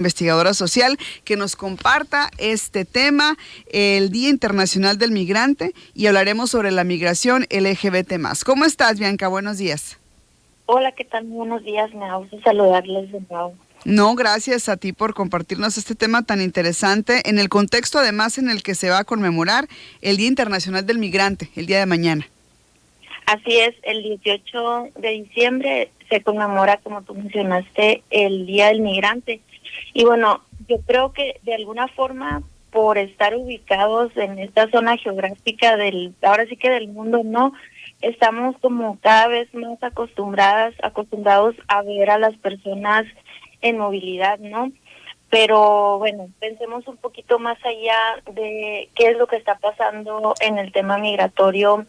investigadora social, que nos comparta este tema, el Día Internacional del Migrante, y hablaremos sobre la migración LGBT+. ¿Cómo estás, Bianca? Buenos días. Hola, ¿qué tal? Buenos días, me da gusto saludarles de nuevo. No, gracias a ti por compartirnos este tema tan interesante, en el contexto además en el que se va a conmemorar el Día Internacional del Migrante, el día de mañana. Así es, el 18 de diciembre se conmemora, como tú mencionaste, el Día del Migrante. Y bueno, yo creo que de alguna forma, por estar ubicados en esta zona geográfica ahora sí que del mundo, ¿no? Estamos como cada vez más acostumbrados a ver a las personas en movilidad, ¿no? Pero bueno, pensemos un poquito más allá de qué es lo que está pasando en el tema migratorio.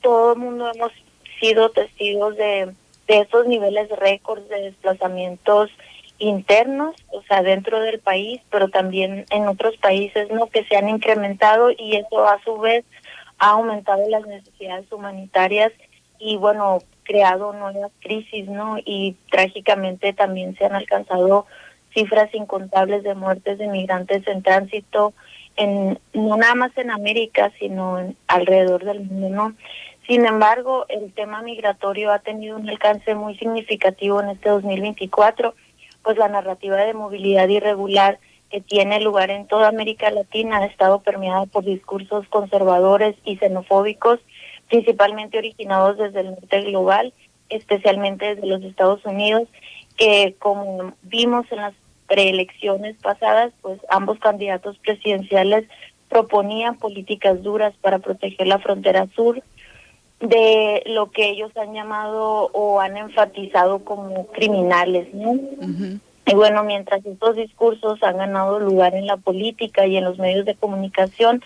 Todo el mundo hemos sido testigos de estos niveles récords de desplazamientos internos, o sea, dentro del país, pero también en otros países, ¿no? Que se han incrementado, y eso a su vez ha aumentado las necesidades humanitarias y, bueno, creado nuevas crisis, ¿no? Y trágicamente también se han alcanzado cifras incontables de muertes de migrantes en tránsito, no nada más en América, sino alrededor del mundo, ¿no? Sin embargo, el tema migratorio ha tenido un alcance muy significativo en este 2024, pues la narrativa de movilidad irregular que tiene lugar en toda América Latina ha estado permeada por discursos conservadores y xenofóbicos, principalmente originados desde el norte global, especialmente desde los Estados Unidos, que, como vimos en las preelecciones pasadas, pues ambos candidatos presidenciales proponían políticas duras para proteger la frontera sur de lo que ellos han llamado o han enfatizado como criminales, ¿no? Uh-huh. Y bueno, mientras estos discursos han ganado lugar en la política y en los medios de comunicación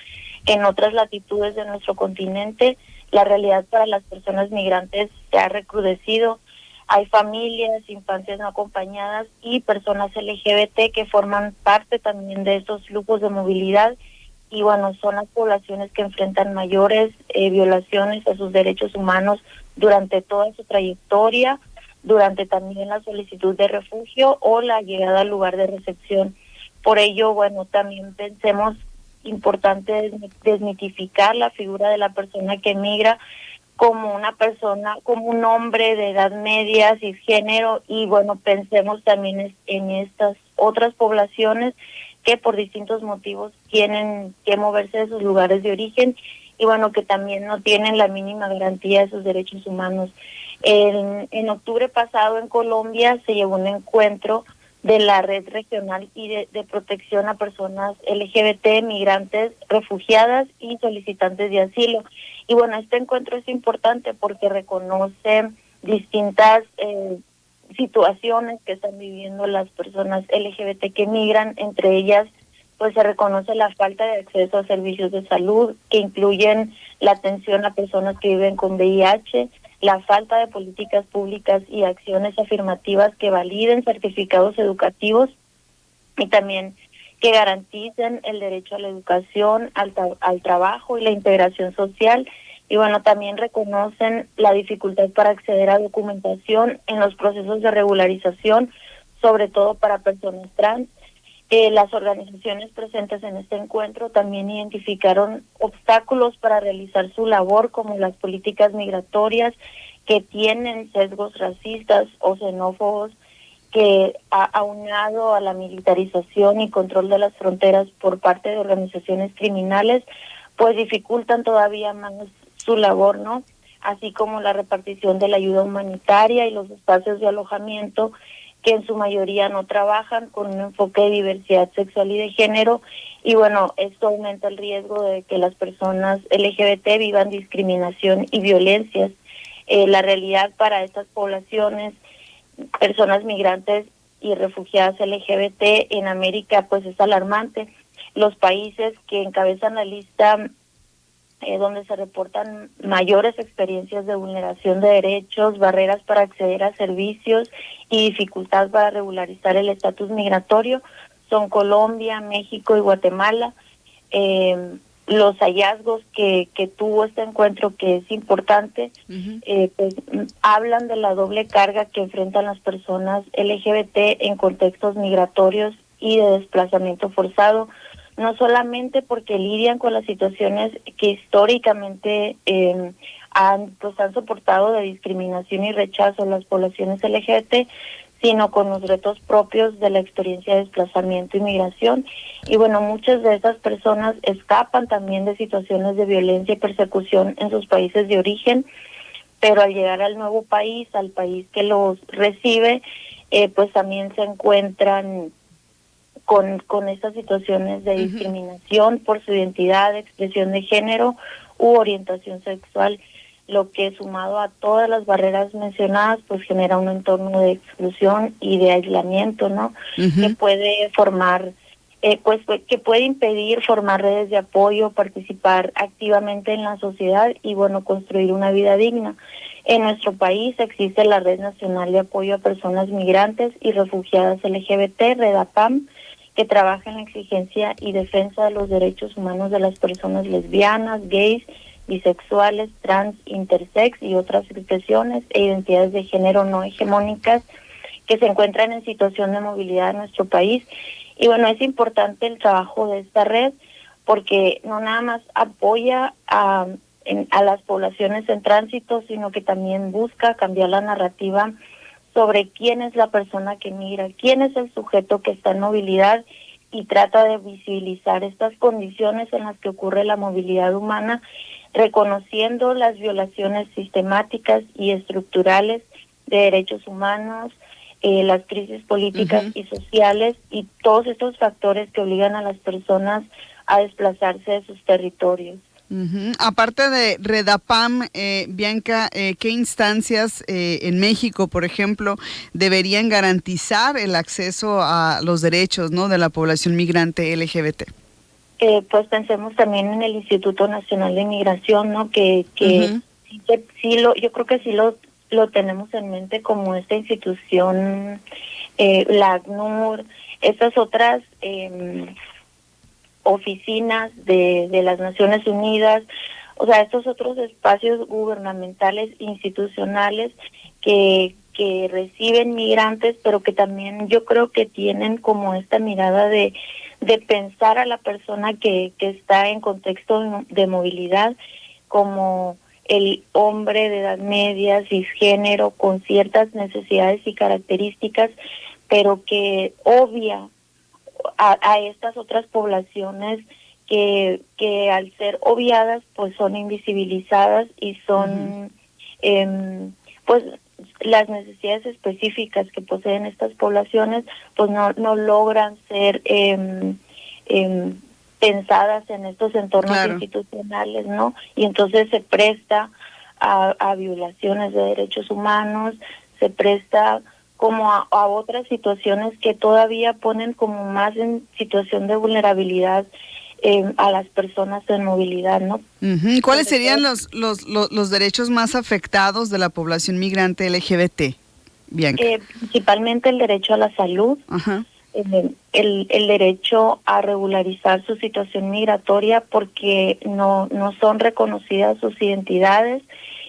en otras latitudes de nuestro continente, la realidad para las personas migrantes se ha recrudecido. Hay familias, infancias no acompañadas y personas LGBT que forman parte también de estos flujos de movilidad. Y bueno, son las poblaciones que enfrentan mayores violaciones a sus derechos humanos durante toda su trayectoria, durante también la solicitud de refugio o la llegada al lugar de recepción. Por ello, bueno, también pensemos importante desmitificar la figura de la persona que migra como una persona, como un hombre de edad media, cisgénero, y bueno, pensemos también en estas otras poblaciones que por distintos motivos tienen que moverse de sus lugares de origen y bueno, que también no tienen la mínima garantía de sus derechos humanos. En octubre pasado en Colombia se llevó un encuentro de la Red Regional y de Protección a Personas LGBT, Migrantes, Refugiadas y Solicitantes de Asilo. Y bueno, este encuentro es importante porque reconoce distintas situaciones que están viviendo las personas LGBT que migran. Entre ellas, pues se reconoce la falta de acceso a servicios de salud que incluyen la atención a personas que viven con VIH, la falta de políticas públicas y acciones afirmativas que validen certificados educativos y también que garanticen el derecho a la educación, al trabajo y la integración social. Y bueno, también reconocen la dificultad para acceder a documentación en los procesos de regularización, sobre todo para personas trans. Las organizaciones presentes en este encuentro también identificaron obstáculos para realizar su labor, como las políticas migratorias que tienen sesgos racistas o xenófobos, que aunado a la militarización y control de las fronteras por parte de organizaciones criminales, pues dificultan todavía más su labor, ¿no? Así como la repartición de la ayuda humanitaria y los espacios de alojamiento, que en su mayoría no trabajan con un enfoque de diversidad sexual y de género. Y bueno, esto aumenta el riesgo de que las personas LGBT vivan discriminación y violencias. La realidad para estas poblaciones, personas migrantes y refugiadas LGBT en América, pues es alarmante. Los países que encabezan la lista donde se reportan mayores experiencias de vulneración de derechos, barreras para acceder a servicios y dificultad para regularizar el estatus migratorio, son Colombia, México y Guatemala. los hallazgos que tuvo este encuentro, que es importante, pues hablan de la doble carga que enfrentan las personas LGBT en contextos migratorios y de desplazamiento forzado, no solamente porque lidian con las situaciones que históricamente han soportado de discriminación y rechazo a las poblaciones LGBT, sino con los retos propios de la experiencia de desplazamiento y migración. Y bueno, muchas de esas personas escapan también de situaciones de violencia y persecución en sus países de origen, pero al llegar al nuevo país, al país que los recibe, pues también se encuentran con estas situaciones de discriminación por su identidad, expresión de género u orientación sexual, lo que sumado a todas las barreras mencionadas pues genera un entorno de exclusión y de aislamiento, ¿no? Que puede formar, que puede impedir formar redes de apoyo, participar activamente en la sociedad y bueno, construir una vida digna. En nuestro país existe la Red Nacional de Apoyo a Personas Migrantes y Refugiadas LGBT, REDAPAM, que trabaja en la exigencia y defensa de los derechos humanos de las personas lesbianas, gays, bisexuales, trans, intersex y otras expresiones e identidades de género no hegemónicas que se encuentran en situación de movilidad en nuestro país. Y bueno, es importante el trabajo de esta red porque no nada más apoya a las poblaciones en tránsito, sino que también busca cambiar la narrativa sobre quién es la persona que migra, quién es el sujeto que está en movilidad y trata de visibilizar estas condiciones en las que ocurre la movilidad humana, reconociendo las violaciones sistemáticas y estructurales de derechos humanos, las crisis políticas y sociales y todos estos factores que obligan a las personas a desplazarse de sus territorios. Aparte de REDAPAM, Bianca, ¿qué instancias en México, por ejemplo, deberían garantizar el acceso a los derechos, ¿no?, de la población migrante LGBT? Pues pensemos también en el Instituto Nacional de Migración, ¿no? Que yo creo que sí lo tenemos en mente como esta institución, la ACNUR, estas otras oficinas de las Naciones Unidas, o sea, estos otros espacios gubernamentales, institucionales que reciben migrantes, pero que también yo creo que tienen como esta mirada de pensar a la persona que está en contexto de movilidad como el hombre de edad media, cisgénero, con ciertas necesidades y características, pero que obvia a estas otras poblaciones que al ser obviadas pues son invisibilizadas y son pues las necesidades específicas que poseen estas poblaciones pues no logran ser pensadas en estos entornos institucionales, ¿no? Y entonces se presta a violaciones de derechos humanos, se presta como a otras situaciones que todavía ponen como más en situación de vulnerabilidad a las personas en movilidad, ¿no? ¿Cuáles serían los derechos más afectados de la población migrante LGBT, Bianca? Principalmente el derecho a la salud, el derecho a regularizar su situación migratoria porque no son reconocidas sus identidades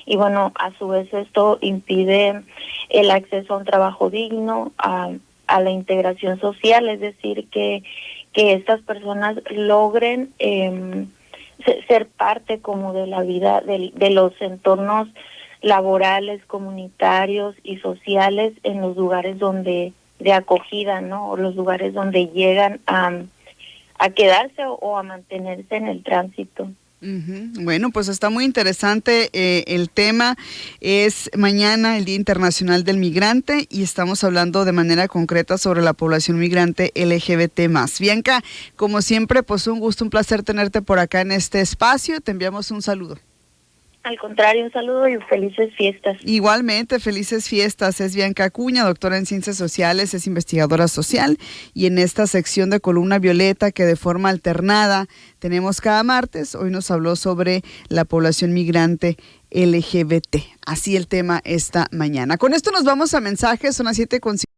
y bueno, a su vez esto impide el acceso a un trabajo digno, a la integración social, es decir, que estas personas logren ser parte como de la vida, de los entornos laborales, comunitarios y sociales en los lugares donde de acogida, ¿no? O los lugares donde llegan a quedarse o a mantenerse en el tránsito. Bueno, pues está muy interesante el tema. Es mañana el Día Internacional del Migrante y estamos hablando de manera concreta sobre la población migrante LGBT+. Bianca, como siempre, pues un gusto, un placer tenerte por acá en este espacio. Te enviamos un saludo. Al contrario, un saludo y felices fiestas. Igualmente, felices fiestas. Es Bianca Acuña, doctora en Ciencias Sociales, es investigadora social y en esta sección de Columna Violeta que de forma alternada tenemos cada martes, hoy nos habló sobre la población migrante LGBT. Así el tema esta mañana. Con esto nos vamos a mensajes, son las 7:50.